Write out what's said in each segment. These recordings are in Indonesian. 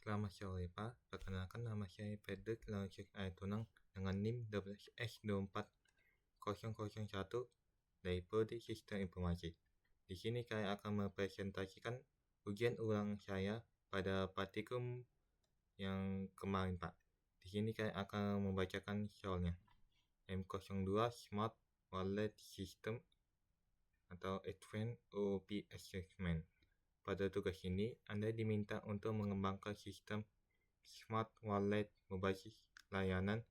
Selamat sore Pak, perkenalkan nama saya Fredrik Langsung Tunang dengan NIM 12S24001 dari Prodi Sistem Informasi. Di sini saya akan mempresentasikan ujian ulang saya pada praktikum yang kemarin Pak. Di sini saya akan membacakan soalnya. M02 Smart Wallet System atau Advanced OOP Assessment. Pada tugas ini, Anda diminta untuk mengembangkan sistem Smart Wallet berbasis layanan,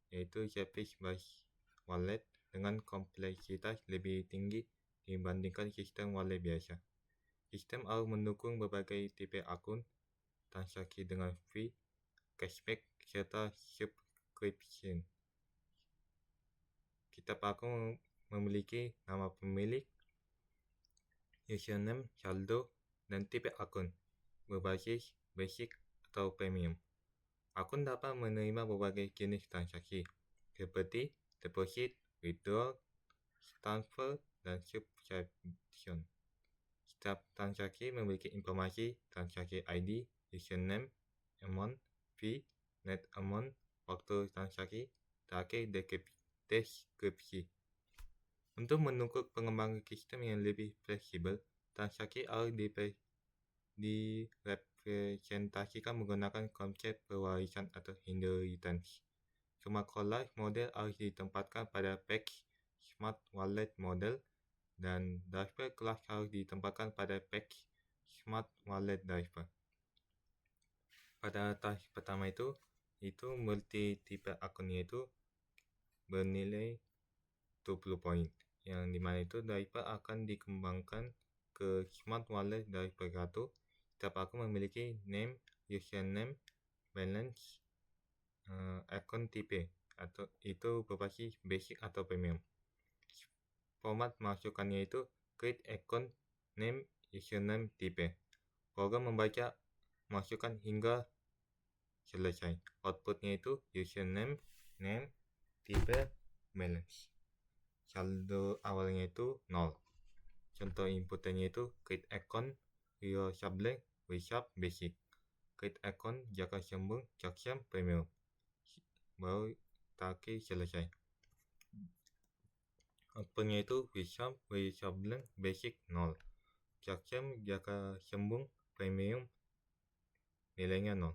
yaitu service-based wallet dengan kompleksitas lebih tinggi dibandingkan sistem wallet biasa. Sistem harus mendukung berbagai tipe akun, transaksi dengan fee, cashback, serta subscription. Setiap akun memiliki nama pemilik, username, saldo, dan tipe akun berbasis basic atau premium. Akun dapat menerima berbagai jenis transaksi seperti deposit, withdrawal, transfer, dan subscription. Setiap transaksi memiliki informasi transaksi ID, username, amount, fee, net amount, waktu transaksi, terakhir deskripsi. Untuk mendukung pengembangan sistem yang lebih fleksibel, transaksi harus direpresentasikan menggunakan konsep pewarisan atau inheritance. Semua kelas model harus ditempatkan pada patch Smart Wallet Model dan driver kelas harus ditempatkan pada patch Smart Wallet Driver. Pada task pertama itu multi tipe akunnya itu bernilai 20 poin, yang dimana itu driver akan dikembangkan ke Smart Wallet Driver 1. Setiap akun memiliki name, username, balance, akun tipe atau itu berbasis basic atau premium. Format masukannya itu create account, name, username, tipe. Program membaca masukan hingga selesai. Outputnya itu username, name, tipe, balance. Saldo awalnya itu 0. Contoh inputannya itu create account, Rio Sublink, Resub, Basic. Create account, Jaka Sembung, Jaksem, Premium. Baru terakhir selesai. Outputnya itu Resub, Sublink, Basic 0. Jaksem, Jaka Sembung, Premium, nilainya 0.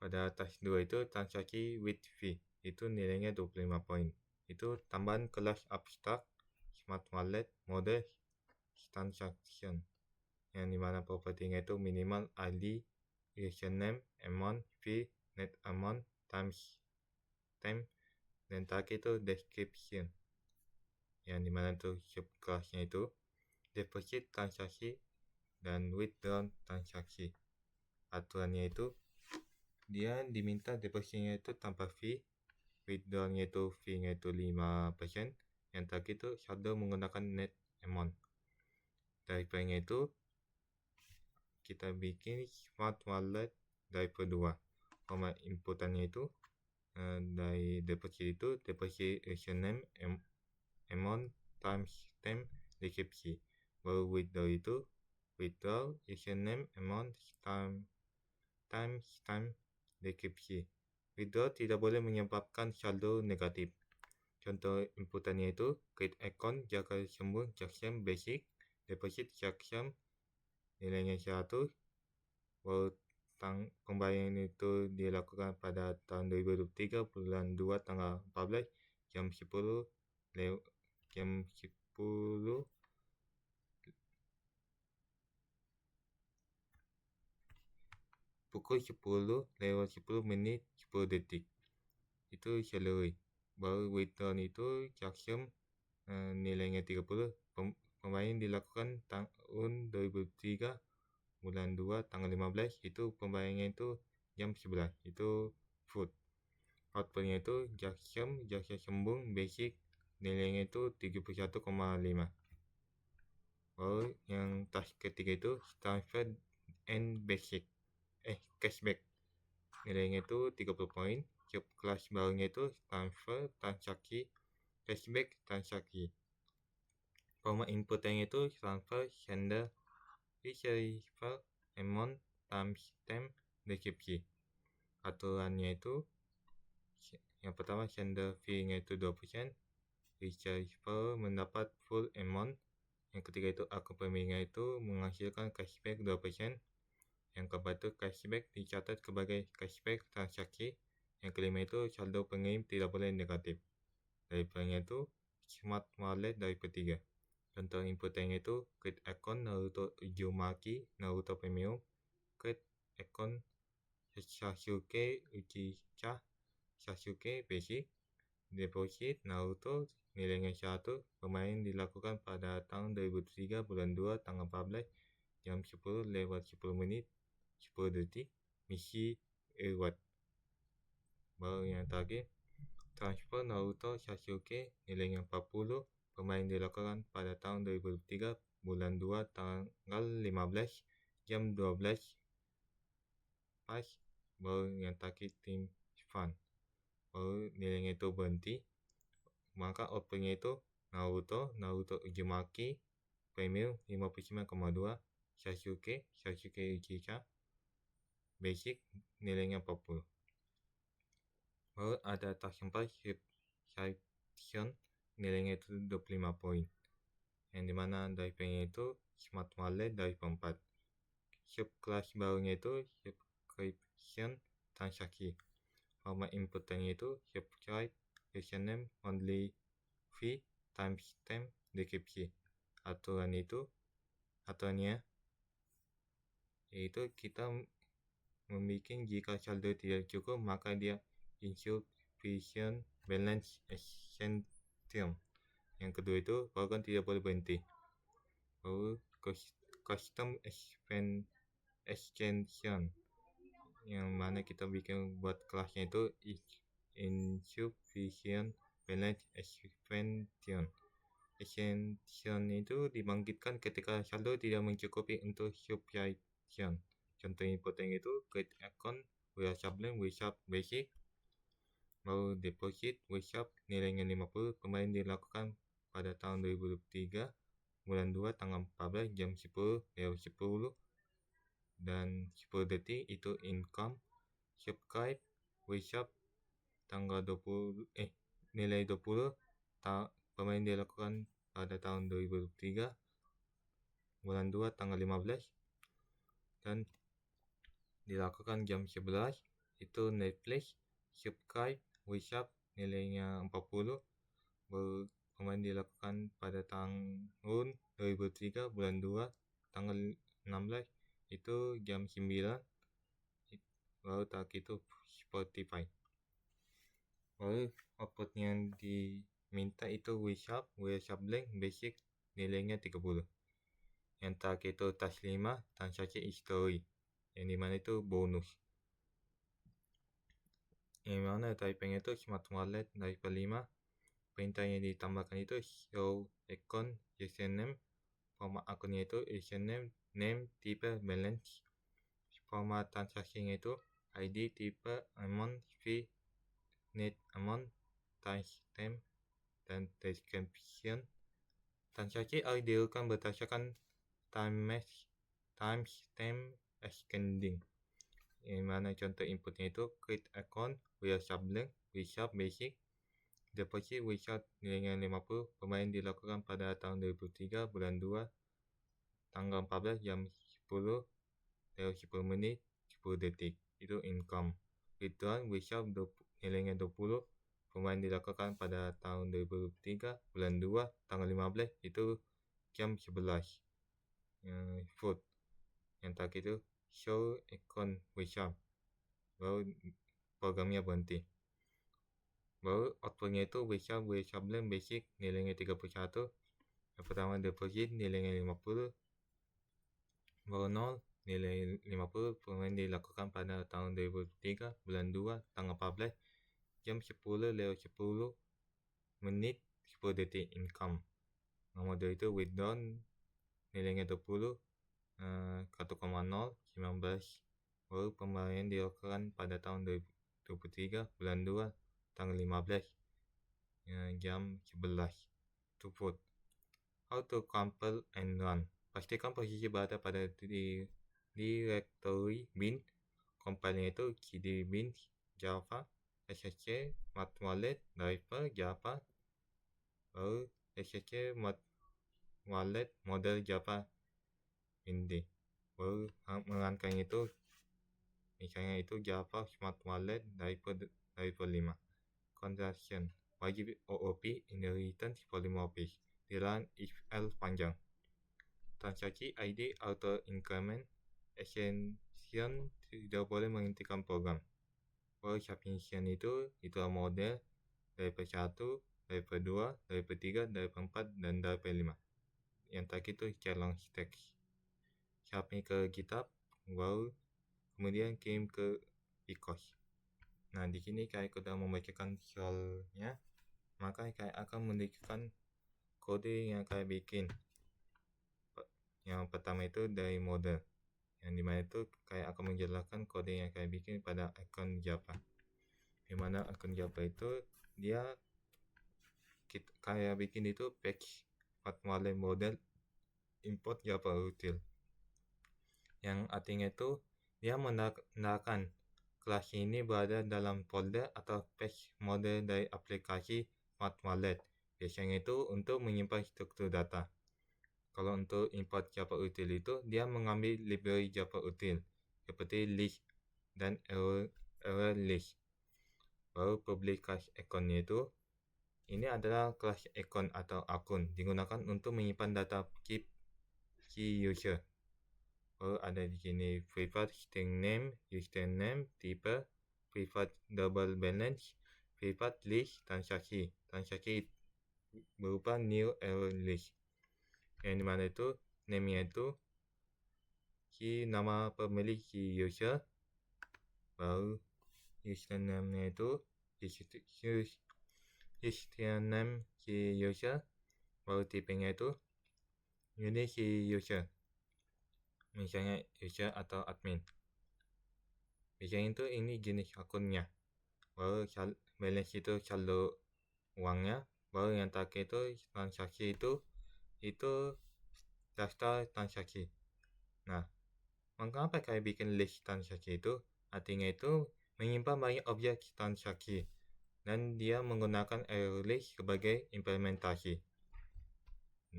Pada task 2 itu transaksi with fee, itu nilainya 25 poin. Itu tambahan kelas abstrak, Smart Wallet, Model, Transaction, yang dimana propertinya itu minimal ID, username, amount, fee, net amount, time, dan terakhir itu description, yang dimana itu subkelasnya itu deposit transaksi dan withdraw transaksi. Aturannya itu dia diminta depositnya itu tanpa fee, withdrawnya itu fee-nya itu 5%, yang terakhir itu saldo menggunakan net amount. Drivernya itu kita bikin Smart Wallet Driver 2. Format inputannya itu dari deposit itu deposit username, amount, timestamp, deskripsi. Baru withdraw itu withdraw, username, amount, timestamp, deskripsi. Withdraw tidak boleh menyebabkan saldo negatif. Contoh inputannya itu create account, Jaka Sembung, Jaksem, Basic, deposit Jaksem, nilainya 100. Baru pembayaran itu dilakukan pada tahun 2023 bulan 2 tanggal 14 jam 10 pukul 10:10 menit 10 detik. Itu salary. Baru withdraw itu Jaksem, nilainya 30. Pembayaran dilakukan tahun 2003 bulan 2 tanggal 15, itu pembayarannya itu jam 11. Itu food. Outputnya itu Jaksem, Jaka Sembung, Basic, nilainya itu 31,5. Baru yang task ketiga itu transfer and basic, cashback, nilainya itu 30 poin. Subkelas barunya itu transfer, transaksi, cashback, transaksi. Format inputannya itu transfer, sender, receiver, amount, timestamp deskripsi. Aturannya itu yang pertama sender fee-nya itu 2%, receiver mendapat full amount. Yang ketiga itu akun pemiliknya itu menghasilkan cashback 2%. Yang keempat itu cashback dicatat sebagai cashback transaksi. Yang kelima itu saldo pengirim tidak boleh negatif. Daripadanya itu smart wallet dari ketiga. Contoh inputannya itu create account Naruto Uzumaki Naruto Premium, create account Sasuke Uchiha Sasuke Basic, deposit Naruto nilainya 100, pemain dilakukan pada tahun 2003 bulan 2 tanggal 14 jam 10 lewat 10 menit 10 detik, misi reward. Baru yang terakhir transfer Naruto Sasuke nilainya 40, pemain dilakukan pada tahun 2003 bulan 2 tanggal 15 jam 12 pas. Baru yang terakhir tim fun, baru nilainya itu berhenti. Maka outputnya itu Naruto Uzumaki Premium 59,2, Sasuke Uchiha Basic nilainya 40. Baru ada transfer subscription nilainya itu 25 poin, yang dimana drivernya itu smart wallet dari 4. Subclass barunya itu subscription transaksi. Format inputannya itu subscribe, username, monthly fee, timestamp, deskripsi. Aturannya yaitu kita membuat jika saldo tidak cukup maka dia insufficient balance extension. Yang kedua itu program tidak boleh berhenti. Baru custom extension, yang mana kita bikin buat kelasnya itu insufficient balance extension. Extension itu dibangkitkan ketika saldo tidak mencukupi untuk subscription. Contoh inputnya itu create account Wishap Basic, baru deposit Wishap nilainya 50, pemain dilakukan pada tahun 2003 bulan 2 tanggal 14 jam 10 lewat 10 dan 10 detik itu income. Subscribe Wishap tanggal 20 nilai 20, pemain dilakukan pada tahun 2003 bulan 2 tanggal 15 dan dilakukan jam 11 itu Netflix. Subscribe Wishap nilainya 40, pemain dilakukan pada tahun 2003 bulan 2 tanggal 16 itu jam 9. Baru tak itu Spotify. Baru output yang diminta itu Wishap Blank Basic nilainya 30. Yang terakhir itu task 5 transaksi history, yang dimana itu bonus. Yang mana typingnya itu smart wallet dari 5. Perintah yang ditambahkan itu show account username, format akunnya itu username, name, tipe, balance. Format transaksinya itu ID, tipe, amount, fee, net amount, timestamp, dan description. Transaksi harus dilakukan berdasarkan timestamp extending, yang mana contoh inputnya itu create account Wishap Blank Wishap Basic, deposit Wishap nilainya 50, pemain dilakukan pada tahun 2003 bulan 2 tanggal 14 jam 10 lewat 10 menit 10 detik itu income. Withdraw Wishap nilainya 20, pemain dilakukan pada tahun 2003 bulan 2 tanggal 15 itu jam 11. Food, yang terakhir itu show account Wishap, baru programnya berhenti. Baru outputnya itu Wishap Blank Basic nilainya 31. Yang pertama deposit nilainya 50, baru 0 nilai 50, pemain dilakukan pada tahun 2003 bulan 2 tanggal 14 jam 10 lewat 10 menit 10 detik income. Nomor 2 itu withdraw nilainya 20, 1,0 19, baru pembayaran dilakukan pada tahun 2023 bulan 2 tanggal 15 jam 11. To how to compile and run, pastikan posisi berada pada di directory bin, compile itu cd bin java, ssh mat wallet driver java, lalu ssh mat wallet model java ini. Baru mengamankan itu, misalnya itu java smart wallet driver 5. Condition wajib OOP inheritance polymorphic, dilan if else panjang. Transaksi ID auto increment, extension tidak boleh menghentikan program. Baru submission itu model driver 1, driver 2, driver 3, driver 4, dan driver 5. Yang terakhir itu challenge text. Submit ke GitHub, baru kemudian kirim ke Picos. Nah, di sini saya sudah membacakan soalnya, maka saya akan menunjukkan kode yang saya bikin. Yang pertama itu dari model, yang dimana itu saya akan menjelaskan kode yang saya bikin pada akun Java. Dimana akun Java itu dia saya bikin itu patch wallet model import Java util, yang artinya itu dia menandakan kelas ini berada dalam folder atau patch model dari aplikasi Smart Wallet. Biasanya itu untuk menyimpan struktur data. Kalau untuk import Java util itu dia mengambil library Java util seperti list dan error list. Baru public class akunnya itu ini adalah kelas akun atau akun digunakan untuk menyimpan data key user. Baru ada di sini private string name, username, tipe, private double balance, private list transaksi. Transaksi berupa new error list. Yang dimana itu name-nya itu nama pemilik user, baru username-nya itu username user, baru tipenya itu unique user, misalnya user atau admin. Biasanya itu ini jenis akunnya. Baru balance itu saldo uangnya. Baru yang terakhir itu transaksi itu daftar transaksi. Nah, mengapa saya bikin list transaksi itu? Artinya itu menyimpan banyak objek transaksi dan dia menggunakan array list sebagai implementasi.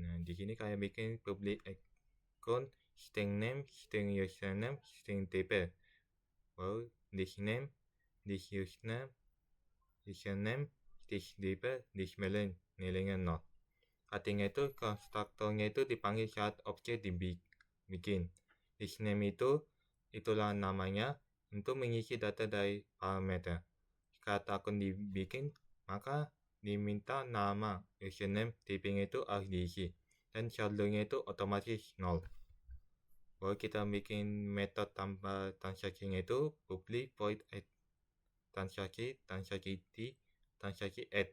Nah, di sini saya bikin public account, string name, string username, string tipe. Baru this name, this username, this tipe, this balance, nilainya 0. Artinya itu konstruktornya itu dipanggil saat objek dibikin. This name itulah namanya untuk mengisi data dari parameter. Saat akun dibikin, maka diminta nama, username, tipenya itu harus diisi, dan saldonya itu otomatis 0. Baru kita bikin metode tanpa transaksinya itu public void add transaksi T, transaksi add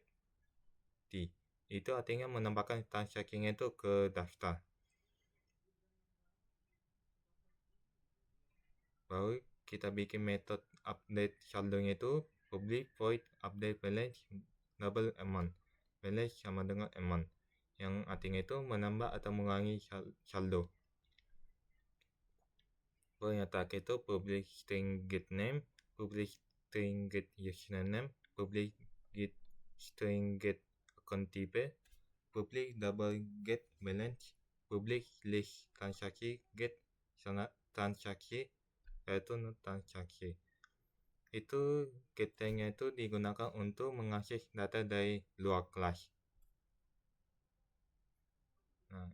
T. Itu artinya menambahkan transaksinya itu ke daftar. Baru kita bikin metode update saldonya itu public void update balance double amount. Balance sama dengan amount, yang artinya itu menambah atau mengurangi saldo. Baru yang terakhir itu public string get name, public string get username, public get string get account type, public double get balance, public list transaksi get transaksi, return transaksi. Itu getnya itu digunakan untuk mengakses data dari luar kelas. Nah,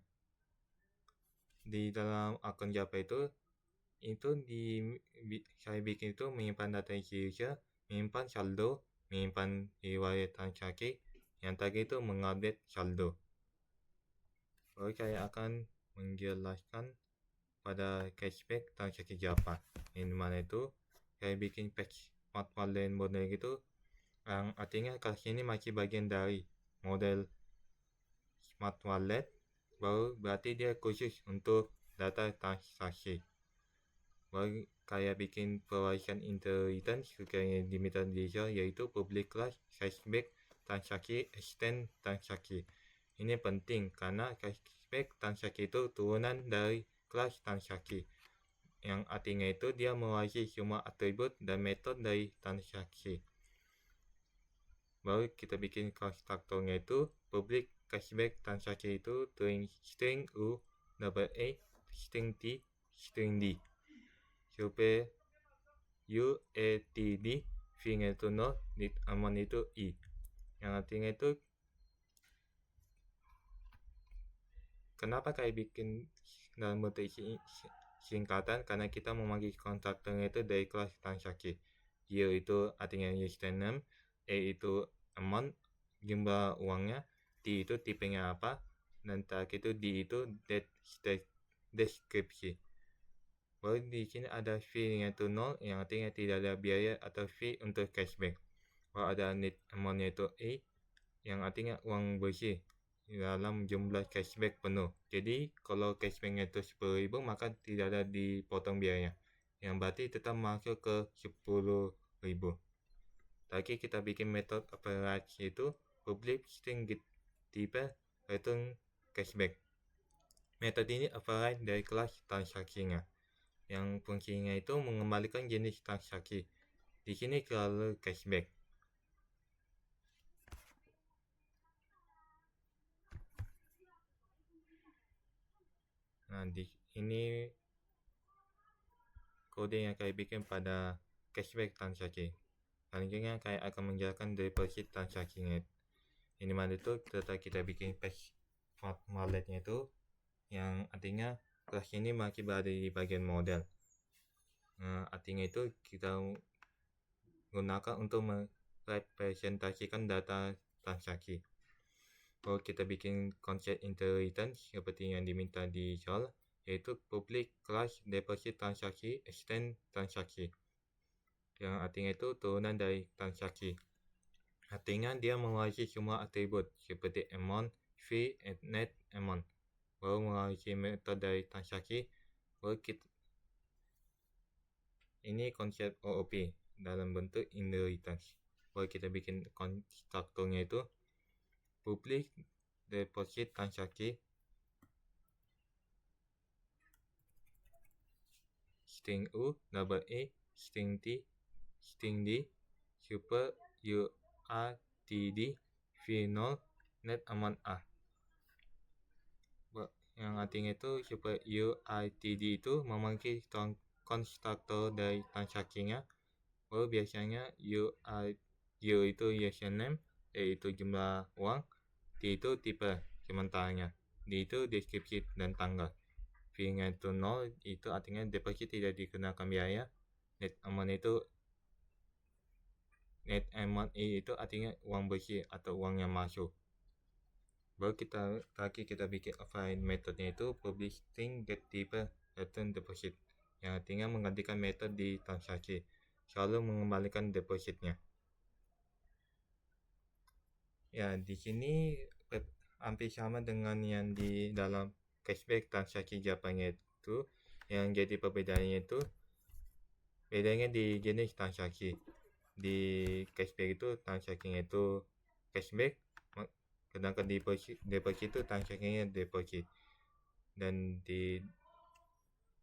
di dalam akun Java itu saya bikin itu menyimpan data user, menyimpan saldo, menyimpan riwayat transaksi, yang tadi itu mengupdate saldo. Baru saya akan menjelaskan pada cashback transaksi Java, yang mana itu saya bikin patch Smart Wallet model gitu, yang artinya kelas ini masih bagian dari model Smart Wallet, baru berarti dia khusus untuk data transaksi. Baru saya bikin pewarisan inheritance sekiranya diminta detail, yaitu public class cashback transaksi extend transaksi. Ini penting karena cashback transaksi itu turunan dari kelas transaksi. yang artinya itu dia mewakili semua atribut dan metode dari transaksi. Baru kita bikin konstruktornya itu public cashback transaksi itu string U, double A, string T, string D. Supaya UATD fee-nya itu 0, need amount itu I. Yang artinya itu kenapa kayak bikin dalam bentuk singkatan, karena kita memanggil konstruktornya itu dari kelas transaksi. U itu artinya username, name, A itu amount, jumlah uangnya, T itu tipenya apa, dan terakhir itu D itu deskripsi. Baru di sini ada fee-nya itu 0, yang artinya tidak ada biaya atau fee untuk cashback. Baru ada net amount-nya itu A, yang artinya uang bersih dalam jumlah cashback penuh. Jadi kalau cashbacknya itu 10.000, maka tidak ada dipotong biaya, yang berarti tetap masuk ke 10.000. Lagi kita bikin metode operasi itu public string get type return cashback. Metode ini override dari kelas transaksinya, yang fungsinya itu mengembalikan jenis transaksi. Di sini selalu cashback. Nah, di ini kode yang saya bikin pada cashback transaksi. Selanjutnya saya akan menjelaskan deposit transaksinya. Ini mana itu setelah kita bikin smart walletnya itu, yang artinya kelas ini masih berada di bagian model. Artinya itu kita gunakan untuk merepresentasikan data transaksi. Kalau kita bikin konsep inheritance seperti yang diminta di soal, yaitu public class deposit transaksi extend transaksi, yang artinya itu turunan dari transaksi. Artinya dia mewarisi semua atribut seperti amount, fee, and net amount. Baru mewarisi metode dari transaksi. Baru kita ini konsep OOP dalam bentuk inheritance. Baru kita bikin konstruktornya itu public deposit transaksi string U, double A, string T, string D, super UATD, V0, net amount A. Yang artinya itu super UATD itu memanggil konstruktor dari transaksinya. Baru biasanya U itu username, A itu jumlah uang, T itu tipe sementaranya, D itu deskripsi dan tanggal. Fee-nya itu 0, itu artinya deposit tidak dikenakan biaya. Net amount itu artinya uang bersih atau uang yang masuk. Baru kita bikin offline metodenya itu public string get type return deposit, yang artinya menggantikan metode di transaksi, selalu mengembalikan depositnya. Ya, di sini hampir sama dengan yang di dalam cashback transaksi Japannya itu. Yang jadi perbedaannya itu bedanya di jenis transaksi. Di cashback itu transaksinya itu cashback, sedangkan deposit itu transaksinya deposit. Dan di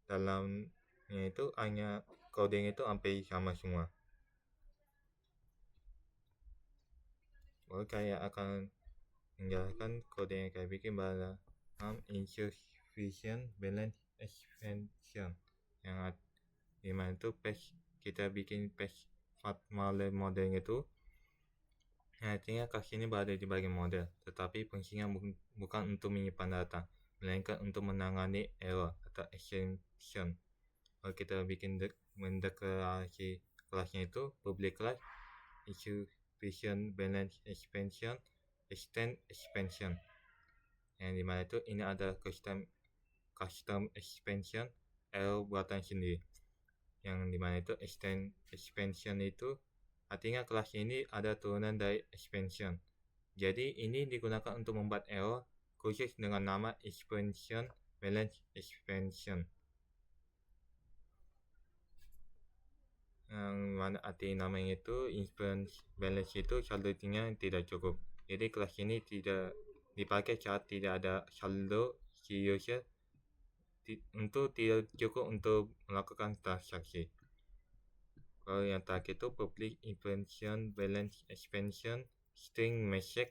dalamnya itu hanya kodenya itu hampir sama semua. Baru saya akan menjelaskan kode yang saya bikin pada insufficient balance expansion, yang dimana itu kita bikin modelnya itu, artinya kasus ini berada di bagian model, tetapi fungsinya bukan untuk menyimpan data, melainkan untuk menangani error atau exception. Kalau kita bikin mendeklarasi kelasnya itu public class insufficient balance expansion, extend expansion, yang dimana itu ini ada custom expansion error buatan sendiri, yang dimana itu extend expansion itu artinya kelas ini ada turunan dari expansion. Jadi ini digunakan untuk membuat error khusus dengan nama expansion balance expansion, yang mana arti namanya itu expansion balance itu saldonya tidak cukup. Jadi kelas ini tidak dipakai saat tidak ada saldo si user untuk tidak cukup untuk melakukan transaksi. Kalau yang terakhir itu public information balance expansion string message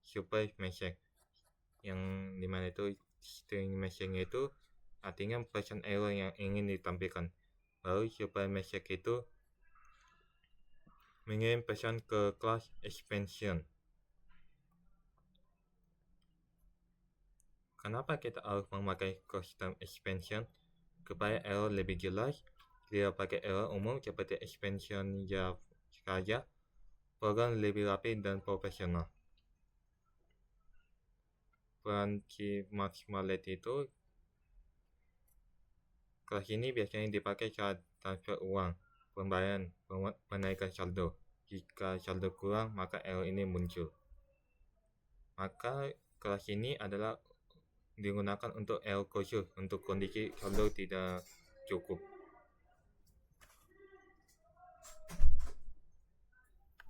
super message, yang dimana itu string message itu artinya pesan error yang ingin ditampilkan. Lalu super message itu mengirim pesan ke class expansion. Kenapa kita harus memakai custom expansion? Supaya error lebih jelas, tidak pakai error umum seperti expansion saja, program lebih rapi dan profesional. Peran maximality itu, kelas ini biasanya dipakai saat transfer uang, pembayaran, penaikan saldo. Jika saldo kurang, maka error ini muncul. Maka kelas ini adalah digunakan untuk error khusus untuk kondisi saldo tidak cukup.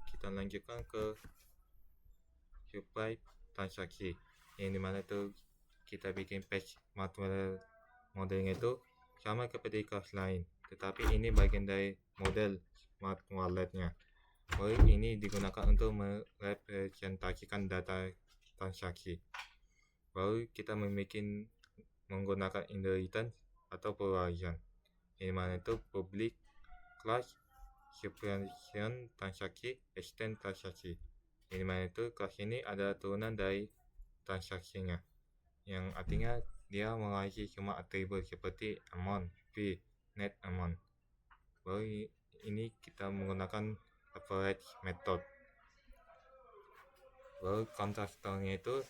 Kita lanjutkan ke supply transaksi, yang dimana itu kita bikin page modelnya itu sama seperti kelas lain, tetapi ini bagian dari model smart walletnya. Model ini digunakan untuk merepresentasikan data transaksi. Baru kita menggunakan inheritance atau pewarisan, yang dimana itu public, class, separation transaksi, extend transaksi. Yang dimana itu kelas ini adalah turunan dari transaksinya, yang artinya dia mewarisi semua atribut seperti amount, fee, net amount. Baru ini kita menggunakan average method. Baru constructornya itu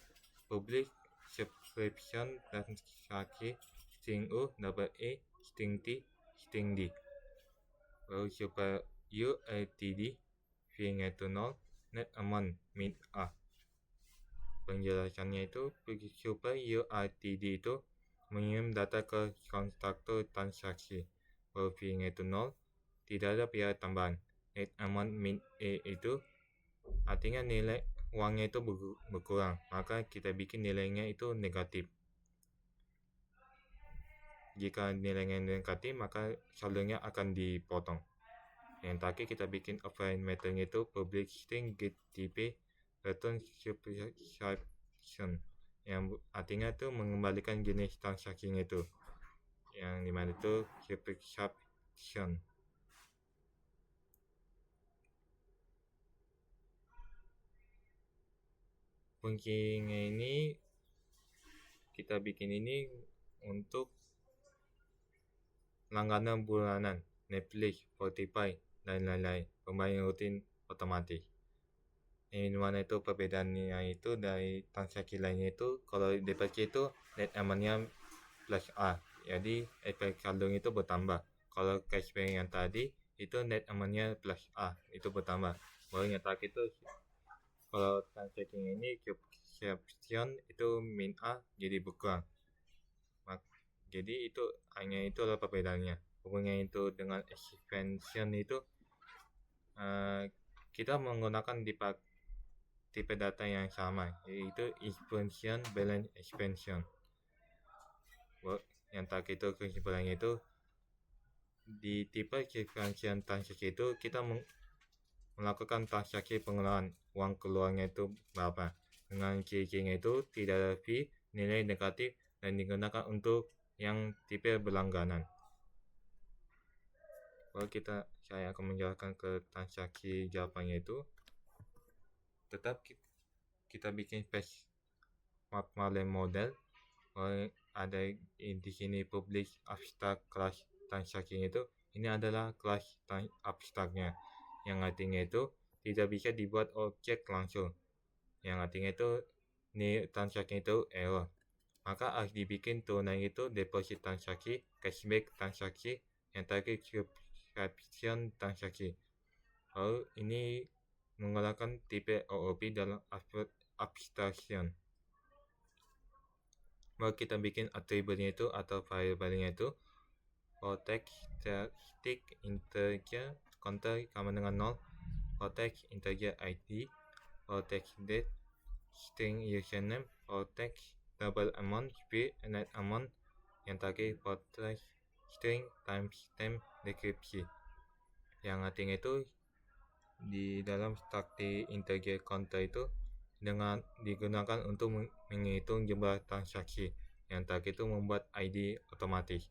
public subscription transaksi string U, double E, string T, string D. Baru super UITD, fee-nya itu 0, net amount min A. Penjelasannya itu super UITD itu mengirim data ke konstruktor transaksi. Kalau fee-nya itu 0, tidak ada biaya tambahan. Net amount min E itu artinya nilai uangnya itu berkurang, maka kita bikin nilainya itu negatif. Jika nilainya negatif, maka saldonya akan dipotong. Yang terakhir kita bikin offline methodnya itu public string get TP return subscription, yang artinya itu mengembalikan jenis transaksinya itu, yang dimana itu subscription. Fungsinya ini kita bikin ini untuk langganan bulanan, Netflix, Spotify, dan lain-lain, pembayaran rutin otomatis. Yang dimana itu perbedaannya itu dari transaksi lainnya itu, kalau deposit itu net amount-nya plus A, jadi efek saldo itu bertambah. Kalau cashback yang tadi itu net amount-nya plus A, itu bertambah. Baru yang terakhir itu kalau transaksi ini subscription itu min A jadi berkurang. Jadi itu hanya itu adalah perbedaannya. Hubungannya itu dengan expansion itu kita menggunakan tipe data yang sama, yaitu expansion balance expansion. Yang terakhir itu kesimpulannya itu di tipe expansion transaksi itu kita melakukan transaksi pengeluaran, uang keluarnya itu berapa. Dengan ciri-cirinya itu tidak ada fee, nilai negatif, dan digunakan untuk yang tipe berlangganan. Kalau saya akan menjelaskan ke transaksi jawabannya itu, tetap kita bikin page model. Ada di sini public abstract class transaksinya itu, ini adalah kelas abstraknya, yang artinya itu tidak bisa dibuat objek langsung, yang artinya itu transaksi itu error. Maka harus dibikin turunan itu deposit transaksi, cashback transaksi, yang terakhir subscription transaksi. Lalu ini menggunakan tipe OOP dalam abstraction. Baru kita bikin atributnya itu atau variabelnya itu, for text static integer counter sama dengan 0, for text integer id, for text date string username, for text double amount fee net amount yang terakhir portrait string timestamp deskripsi. Yang artinya itu di dalam struktur integer counter itu dengan digunakan untuk menghitung jumlah transaksi. Yang terakhir itu membuat ID otomatis.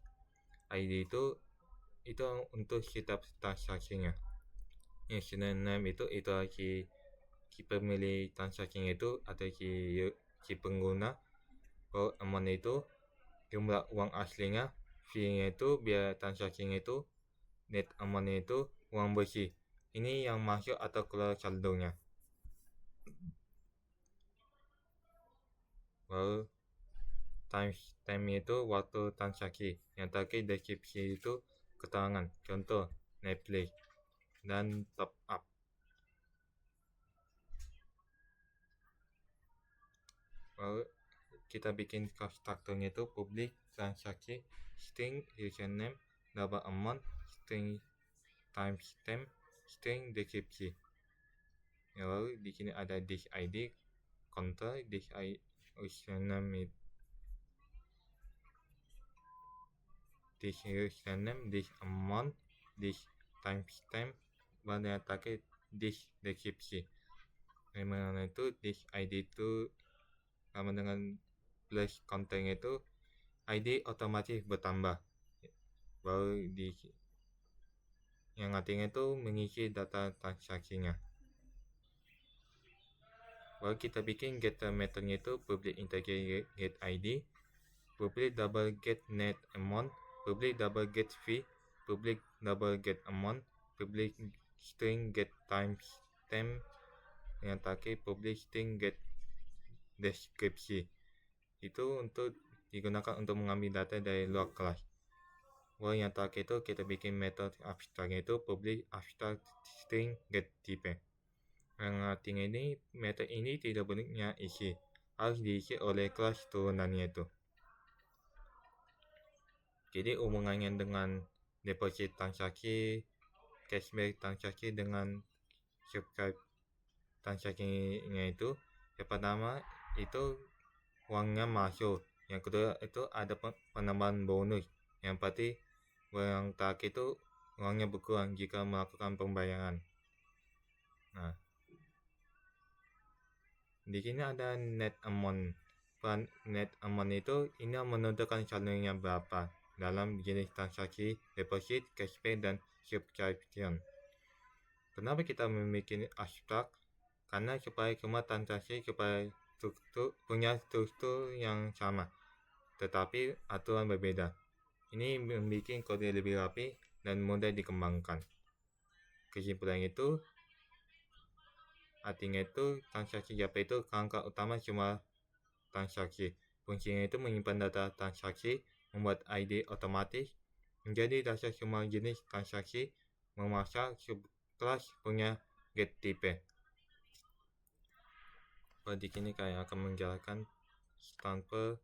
ID itu untuk setiap transaksinya. Username itu si pemilik transaksinya itu atau si pengguna. Kalau amount itu jumlah uang aslinya, fee-nya itu biaya transaksinya itu, net amount itu uang bersih. Ini yang masuk atau keluar saldonya. Lalu timestamp itu waktu transaksi. Yang terakhir deskripsi itu keterangan, contoh Netflix dan top up. Lalu kita bikin konstruktornya itu public transaksi string username double amount string timestamp string deskripsi. Lalu di sini ada disk ID counter, disk username, disk username, disk amount, disk timestamp, dan yang terakhir disk deskripsi. Dimana itu disk ID itu sama dengan plus counternya itu ID otomatis bertambah. Baru yang artinya itu mengisi data transaksinya. Baru kita bikin getter metodenya itu public integer get ID, public double get net amount, public double get fee, public double get amount, public string get timestamp, yang terakhir public string get deskripsi. Itu untuk digunakan untuk mengambil data dari luar kelas. Lalu yang terakhir itu kita bikin metode abstraknya itu public abstract string get type. Yang artinya ini metode ini tidak punya isi, harus diisi oleh kelas turunannya itu. Jadi hubungannya dengan deposit transaksi, cashback transaksi dengan subscribe transaksinya itu, yang pertama itu uangnya masuk, yang kedua itu ada penambahan bonus, yang berarti yang terakhir itu uangnya berkurang jika melakukan pembayaran. Nah, di sini ada net amount. Net amount itu ini menentukan saldonya berapa dalam jenis transaksi deposit, cashback, dan subscription. Kenapa kita membuat abstrak? Karena supaya semua transaksi punya struktur yang sama, tetapi aturan berbeda. Ini membuat kode lebih rapi dan mudah dikembangkan. Kesimpulan itu artinya itu transaksi Java itu kerangka utama semua transaksi. Fungsinya itu menyimpan data transaksi, membuat ID otomatis, menjadi dasar semua jenis transaksi, memaksa subclass punya get type. Di sini saya akan menjelaskan sampel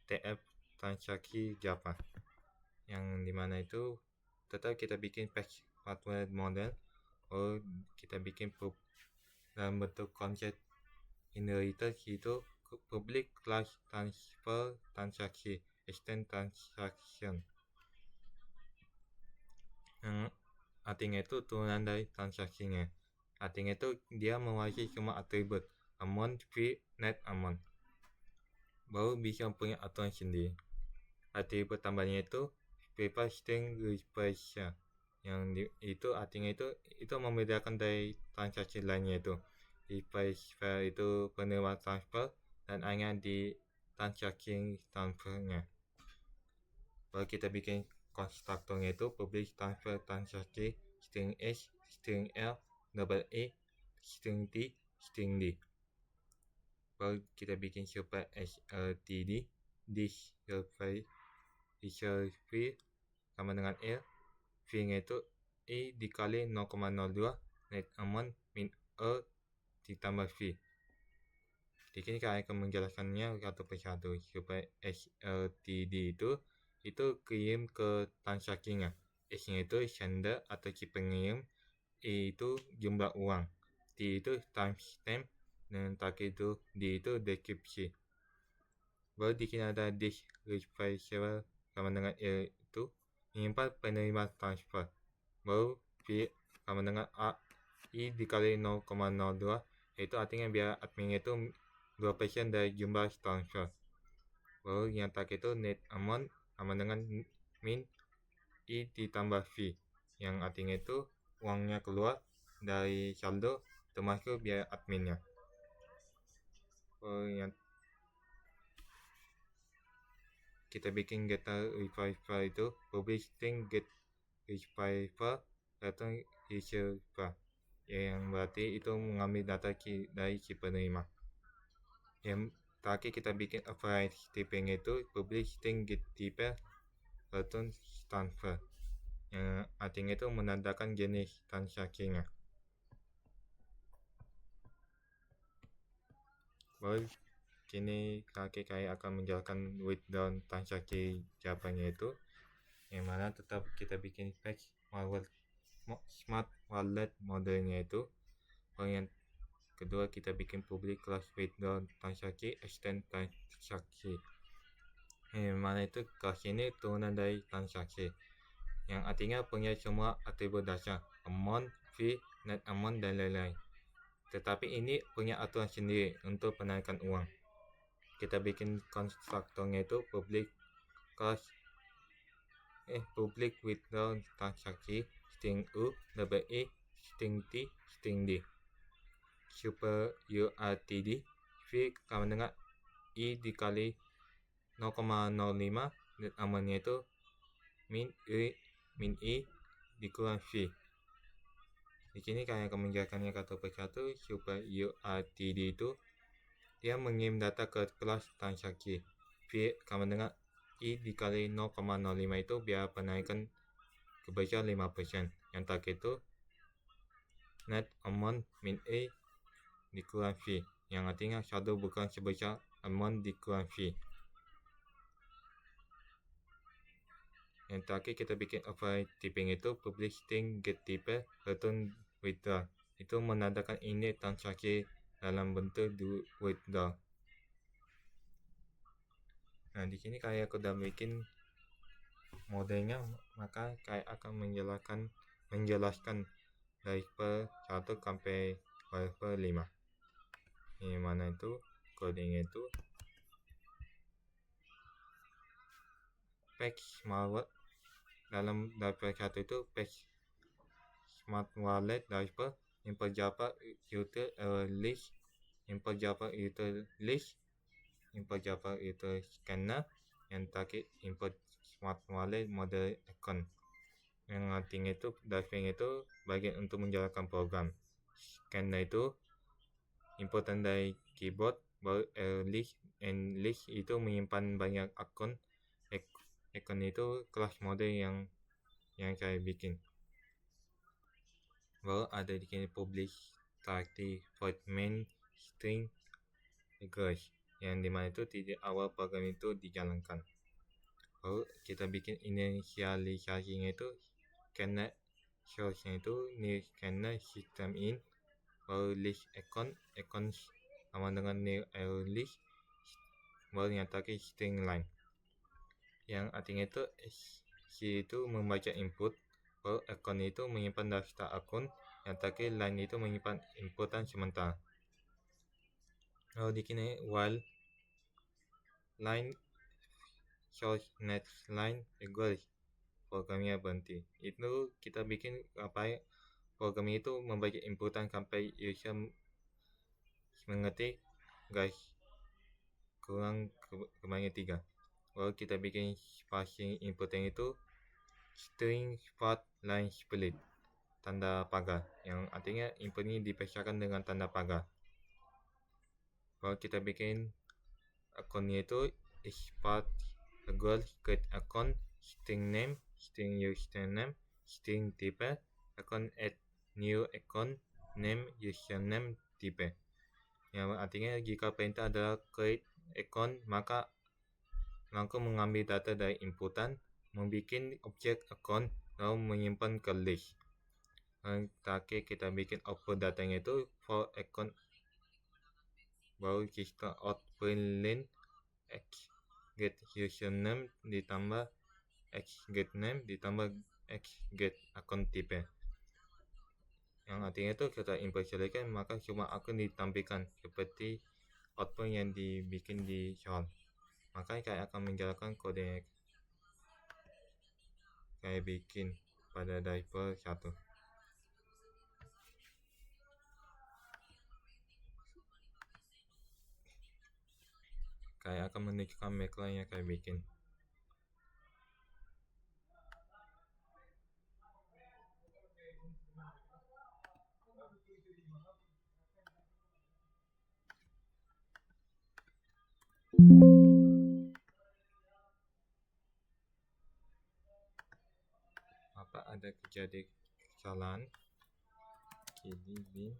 TF transaksi Java, yang dimana itu tetap kita bikin patch hardware model. Kita bikin dalam bentuk konsep inheritance itu public class transfer transaksi extend transaction, yang artinya itu turunan dari transaksinya. Artinya itu dia mewarisi semua atribut amount, fee, net amount, baru bisa punya aturan sendiri. Atribut tambahnya itu paper string replace, yang itu artinya itu membedakan dari transaksi lainnya itu. Replace itu penerima transfer dan hanya di transaksi transfernya. Baru kita bikin konstruktornya itu public transfer transaksi string S, string L, double E, string T, string D. Baru kita bikin super SLTD, this fee sama dengan L, fee-nya itu I dikali 0,02 net amount min E ditambah fee. Di sini saya akan menjelaskannya satu persatu. Supaya SLTD itu kirim ke transaksinya. S-nya itu sender atau si pengirim, E itu jumlah uang, T itu timestamp, dan terakhir itu D itu deskripsi. Baru di sini ada disk receiver sama dengan itu menyimpan penerima transfer. Baru V sama dengan A I dikali 0,02, itu artinya biaya admin itu 2% dari jumlah transfer. Baru yang terakhir itu net amount sama dengan min I ditambah V, yang artinya itu uangnya keluar dari saldo termasuk biaya adminnya. Yang kita bikin getter receiver itu public string get receiver return receiver, yang berarti itu mengambil data dari si penerima. Yang terakhir kita bikin apply typing itu public string get type return transfer, yang artinya itu menandakan jenis transaksinya. Baru kini kakek saya akan menjalankan withdraw transaksi jawabannya itu, yang mana tetap kita bikin fetch smart wallet modelnya itu. Yang kedua kita bikin public class withdraw transaksi extend transaksi, yang mana itu kelas ini turunan dari transaksi, yang artinya punya semua atribut dasar amount, fee, net amount, dan lain-lain. Tetapi ini punya aturan sendiri untuk penarikan uang. Kita bikin konstruktornya itu public withdraw transaksi string U, double E, string T, string D, super URTD, V sama dengan I dikali 0,05, dan amannya itu min I dikurang V. Di sini kalian akan menjelaskannya satu persatu. Super URTD itu dia mengirim data ke kelas transaksi. V sama dengan I dikali 0,05 itu biar penarikan sebesar 5%. Yang terakhir itu net amount min A dikurang V, yang artinya saldo bukan sebesar amount dikurang V. Yang terakhir kita bikin apply typing itu public string get type return withdraw, itu menandakan ini transaksi dalam bentuk withdraw. Nah, di sini kayak aku udah bikin modelnya, maka kayak akan menjelaskan dari per 1 sampai per 5. Ini mana itu codingnya itu pack smart dalam driver 1 itu pack smart wallet driver, import java util list, import java util list, import java util scanner, yang terakhir import smart wallet model account, yang artinya itu driving itu bagian untuk menjalankan program. Scanner itu importan dari keyboard. Baru list itu menyimpan banyak akun. Akun itu kelas model yang saya bikin. Baru ada di sini public static void main string egress, yang dimana itu di awal program itu dijalankan. Baru kita bikin inisialisasinya itu scanner source-nya itu new scanner system in, baru list account sama dengan new list, baru yang terakhir string line, yang artinya itu si itu membaca input, baru account itu menyimpan daftar akun, yang terakhir line itu menyimpan inputan sementara. Lalu di sini while line source next line equals, programnya berhenti. Itu kita bikin apa, program itu membaca inputan sampai user mengetik guys kurang kembali 3. Baru kita bikin spacing inputnya itu string spot line split tanda pagar, yang artinya input ini dipecahkan dengan tanda pagar. Baru kita bikin akunnya itu export equals create account string name, string username, string type, account add new account name username type, yang artinya jika perintah adalah create account, maka langsung mengambil data dari inputan, membuat objek account, lalu menyimpan ke list. Dan terakhir kita bikin output datanya itu for account, baru kita out print line x get username ditambah x get name ditambah x get akun tipe. Yang artinya itu kita import selesai, maka cuma akun ditampilkan seperti output yang dibikin di shell. Maka saya akan menjalankan kode saya bikin pada diaper 1. Saya akan menunjukkan macro yang saya bikin. Apa ada kejadian kesalahan? Kini bin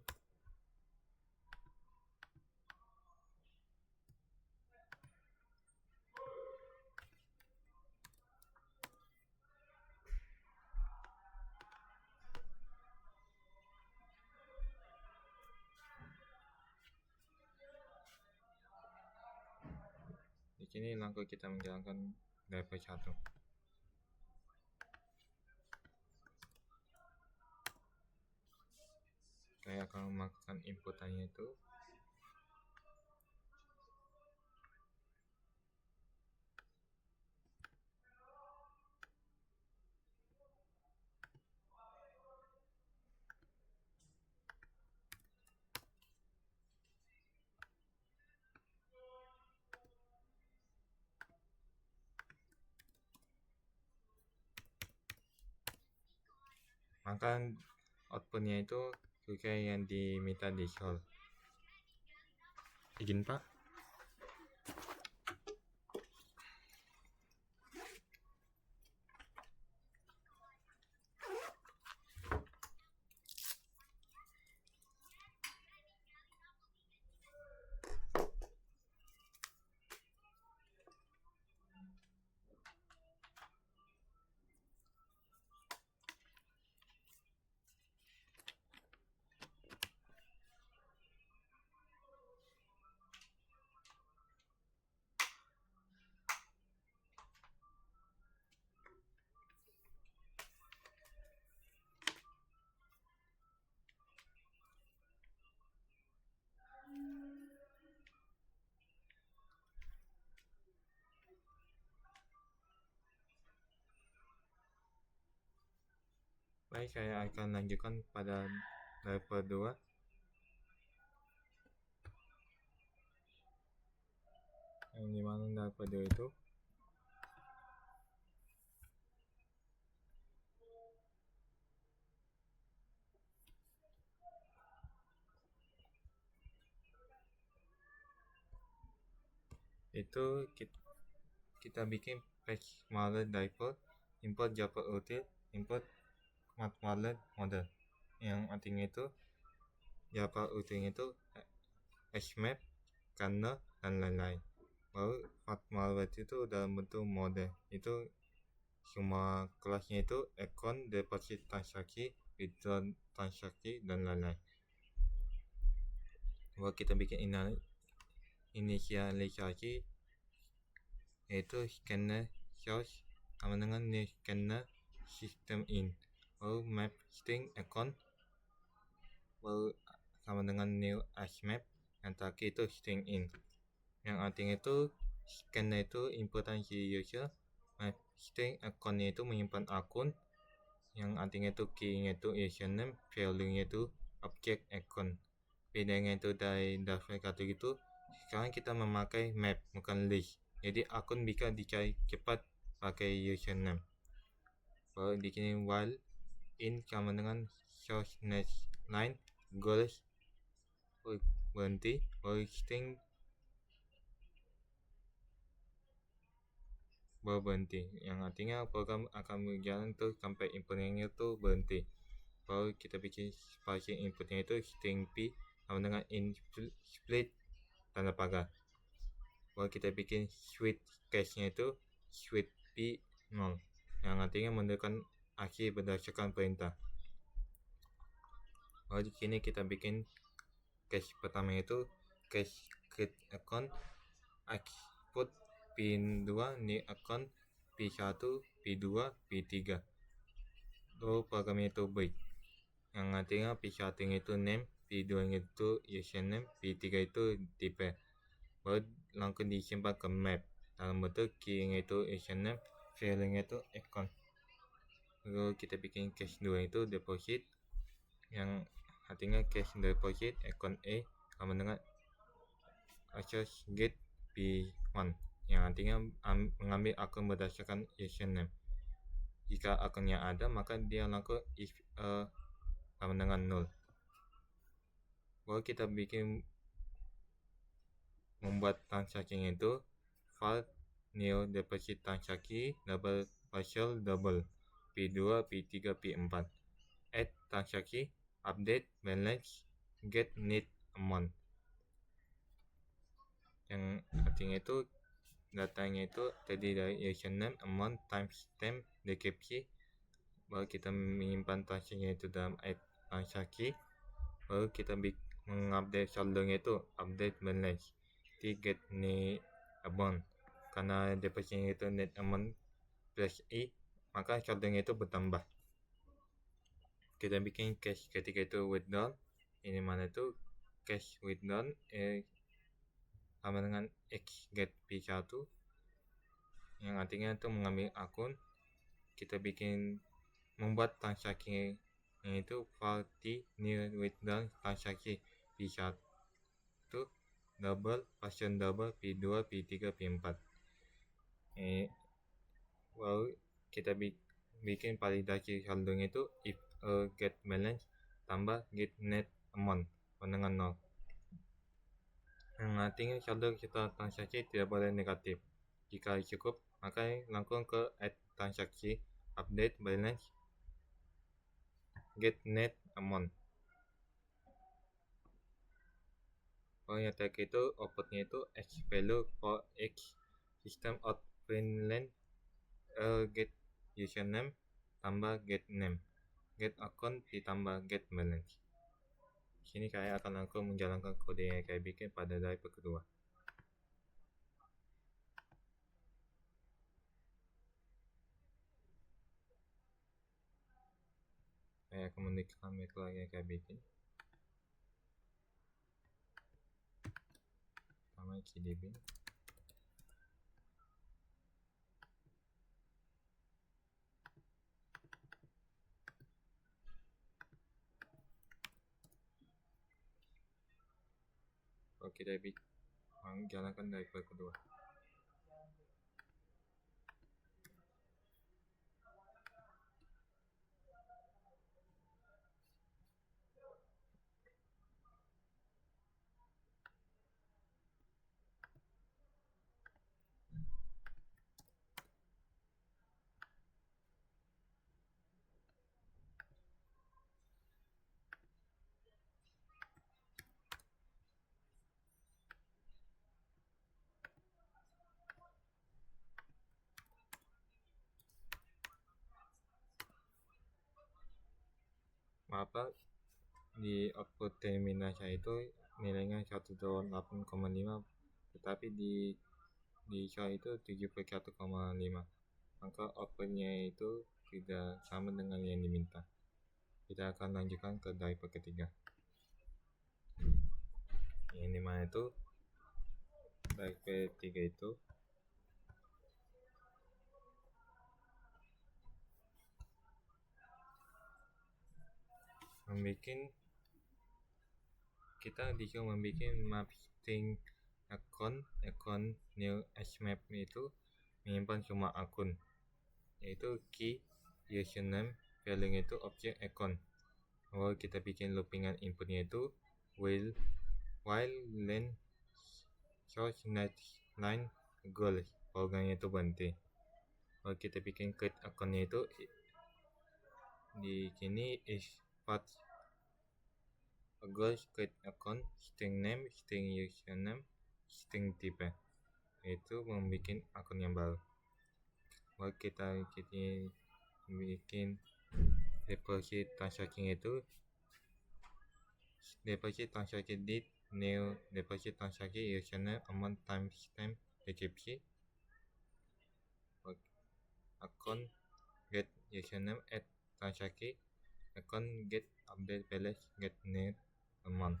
di sini langsung kita menjalankan diaper 1. Saya akan melakukan inputannya itu maka outputnya itu sesuai yang diminta di shell. Izin Pak. Baik, saya akan lanjutkan pada diaper 2. Yang dimana diaper 2 itu kita bikin patch wallet diaper, import java util, import smart wallet model. Yang artinya itu java utilnya itu hmap, kernel, dan lain-lain. Baru smart wallet itu dalam bentuk model, itu semua kelasnya itu account, deposit transaksi, withdraw transaksi, dan lain-lain. Baru kita bikin inisialisasi, yaitu scanner source sama dengan new scanner system in, baru map string account, baru sama dengan new hmap, yang terakhir itu string in. Yang artinya itu scanner itu inputan si user, map string accountnya itu menyimpan akun, yang artinya itu key-nya itu username, value-nya itu object account. Bedanya itu dari daftar kategori itu, sekarang kita memakai map bukan list, jadi akun bisa dicari cepat pakai username. Baru di sini while in sama dengan source next line goals berhenti, baru string baru berhenti, yang artinya program akan berjalan tuh sampai inputnya itu berhenti. Baru kita bikin spasi inputnya itu string p sama dengan in split tanda pagar. Baru kita bikin switch case-nya itu switch p 0, yang artinya menentukan akhir berdasarkan perintah. Baru di sini kita bikin case pertama itu case create account input pin 2 new account P1, P2, P3. Program itu baik. Yang artinya P1 itu name, P2 itu username, P3 itu tipe. Baru langsung disimpan ke map dalam bentuk key itu username, filing itu account. Lalu kita bikin cache 2 itu deposit, yang artinya cache deposit account A sama dengan access get P1, yang artinya mengambil akun berdasarkan username. Jika akunnya ada, maka dia langsung if sama dengan 0. Baru kita membuat transaksi itu file new deposit transaksi double partial double P2, P3, P4, add transaksi, update balance, get need amount, yang artinya itu datanya itu terdiri dari username, amount, timestamp, deskripsi. Baru kita menyimpan transaksinya itu dalam add transaksi. Baru kita mengupdate saldonya itu update balance, get need amount. Karena depositnya itu net amount plus i, maka saldonya itu bertambah. Kita bikin cache ketika itu withdraw, ini mana itu cache withdraw sama dengan x get p1, yang artinya itu mengambil akun. Kita membuat transaksi yaitu file t new withdraw transaksi p1 double passion double p2, p3, p4. Lalu kita bikin validasi saldonya itu if get balance tambah get net amount dengan 0, yang artinya saldo kita transaksi tidak boleh negatif. Jika cukup, maka langsung ke add transaksi, update balance, get net amount. Kalau yang terakhir itu outputnya itu x value for x system out println get username tambah get name, get account ditambah get balance. Sini saya akan langsung menjalankan kode yang saya bikin pada driver kedua. Saya akan menekan metode yang saya bikin. Pertama kdb. Oke, kita jalankan driver kedua. Maaf, di output terminal saya itu nilainya 128,5, tetapi di shell itu 71,5, maka outputnya itu tidak sama dengan yang diminta. Kita akan lanjutkan ke driver ketiga. Yang dimana itu driver ketiga itu kita disuruh membuat map string account new hmap itu menyimpan semua akun, yaitu key, username, filing itu objek account. Lalu kita bikin loopingan inputnya itu while len source next line goal, programnya itu berhenti. Lalu kita bikin create akunnya itu di sini is part goal create account, string name, string username, string type, itu membuat akun yang baru. Lalu kita bikin deposit transaksi itu deposit transaksi date new deposit transaksi username amount timestamp deskripsi, akun get username add transaksi, akun get update balance get net amount.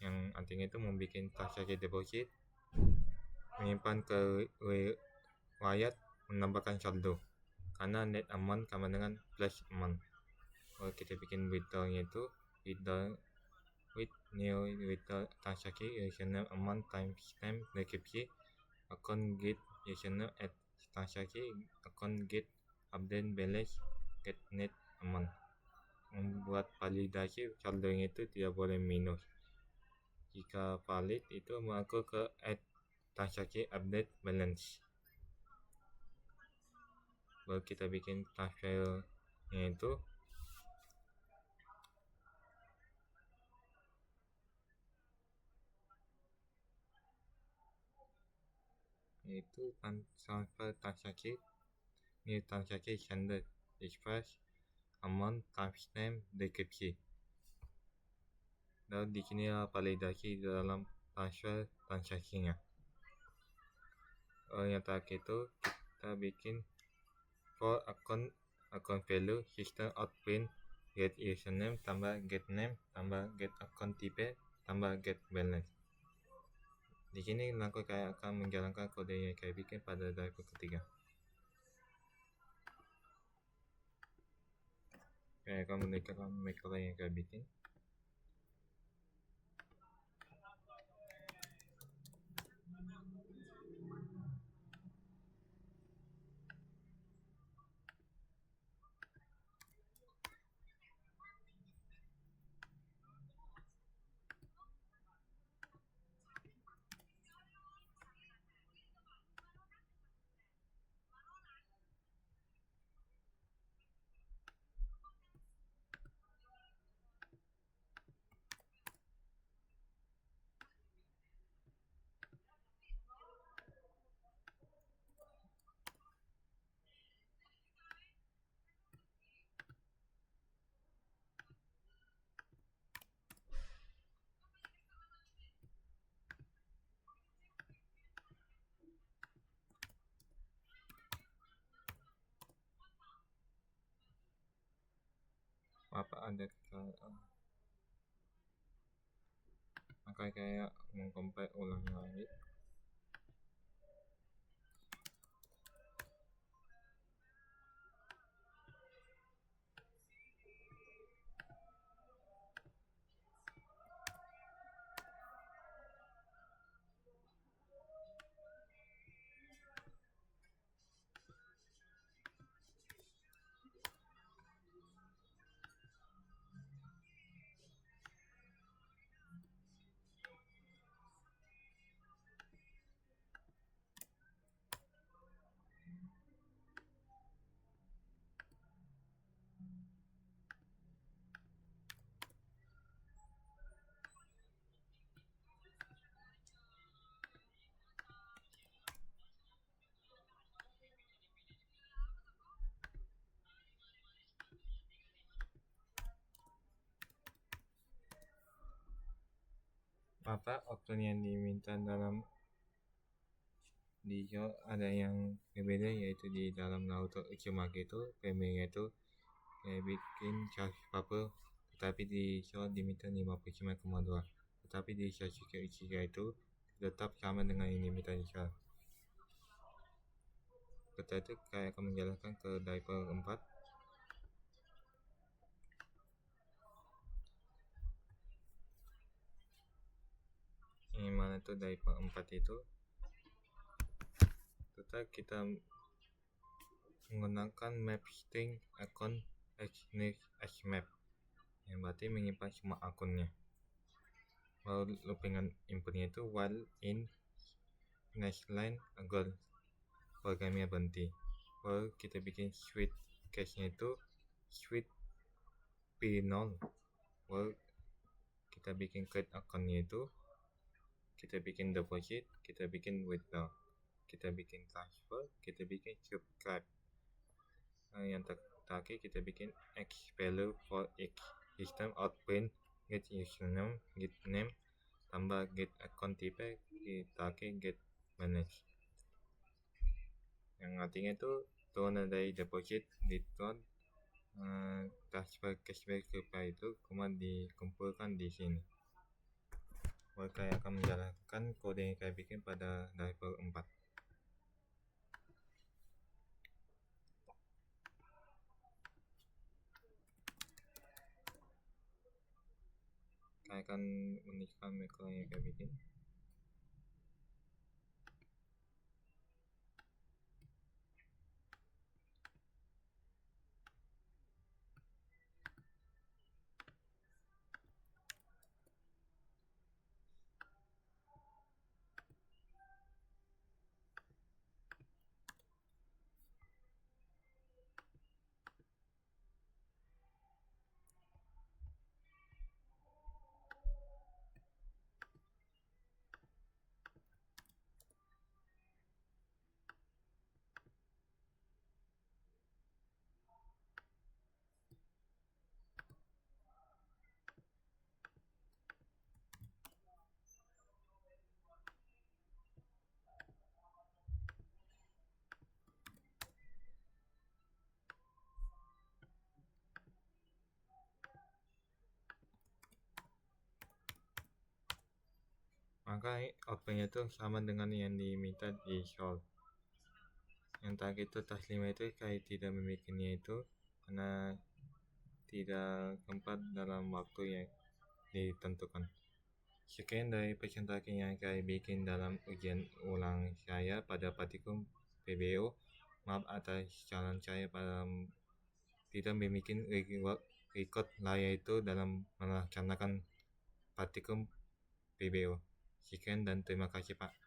Yang artinya itu membuat transaksi deposit, menyimpan ke riwayat, menambahkan saldo. Karena net amount sama dengan plus amount. Kalau kita bikin withdrawalnya itu withdraw with new withdraw transaksi username amount timestamp deskripsi, akun get username add transaksi, akun get update balance get net amount. Membuat validasi saldonya itu tidak boleh minus. Jika valid itu mengaku ke add transaksi update balance. Baru kita bikin transfernya itu yaitu transfer transaksi, new transaksi standard express amount timestamp deskripsi. Dan di sini validasi dalam transfer transaksinya. Yang terakhir itu kita bikin for account value system out print get username tambah get name tambah get account type tambah get balance. Di sini nanti saya akan menjalankan kode yang saya bikin pada driver ketiga. Saya akan menunjukkan macro yang saya bikin. Apa ada maka kayak mengcompile ulang lagi. Maka option yang diminta dalam di show ada yang berbeda, yaitu di dalam Naruto Uzumaki itu premiernya itu kayak bikin charge paper, tetapi di show diminta 59,2, tetapi di Sasuke Uchiha itu tetap sama dengan yang diminta di show. Kita itu kayak akan menjalankan ke diaper 4. Yang mana tuh diaper 4 itu tetap kita menggunakan map string akun xmap, yang berarti menyimpan semua akunnya. Lalu loopingan inputnya itu while in next line agar programnya berhenti. Lalu kita bikin switch case-nya itu switch p0. Lalu kita bikin create akunnya itu, kita bikin deposit, kita bikin withdraw, kita bikin transfer, kita bikin subscribe. Yang terakhir kita bikin x value for x system out print get username get name tambah get account type, kita pakai get balance. yang artinya itu turun dari deposit return transfer cashback rupiah itu kemudian dikumpulkan di sini. Mereka akan menjalankan kode yang saya bikin pada driver 4. Saya akan menuliskan makro yang saya bikin. Maka outputnya itu sama dengan yang diminta di solve. Yang tadi itu tas 5 itu saya tidak membikinnya itu karena tidak sempat dalam waktu yang ditentukan. Sekian dari presentasi yang saya bikin dalam ujian ulang saya pada praktikum PBO. Maaf atas kesalahan saya pada tidak membuat record layar itu dalam melaksanakan praktikum PBO. Sekian dan terima kasih Pak.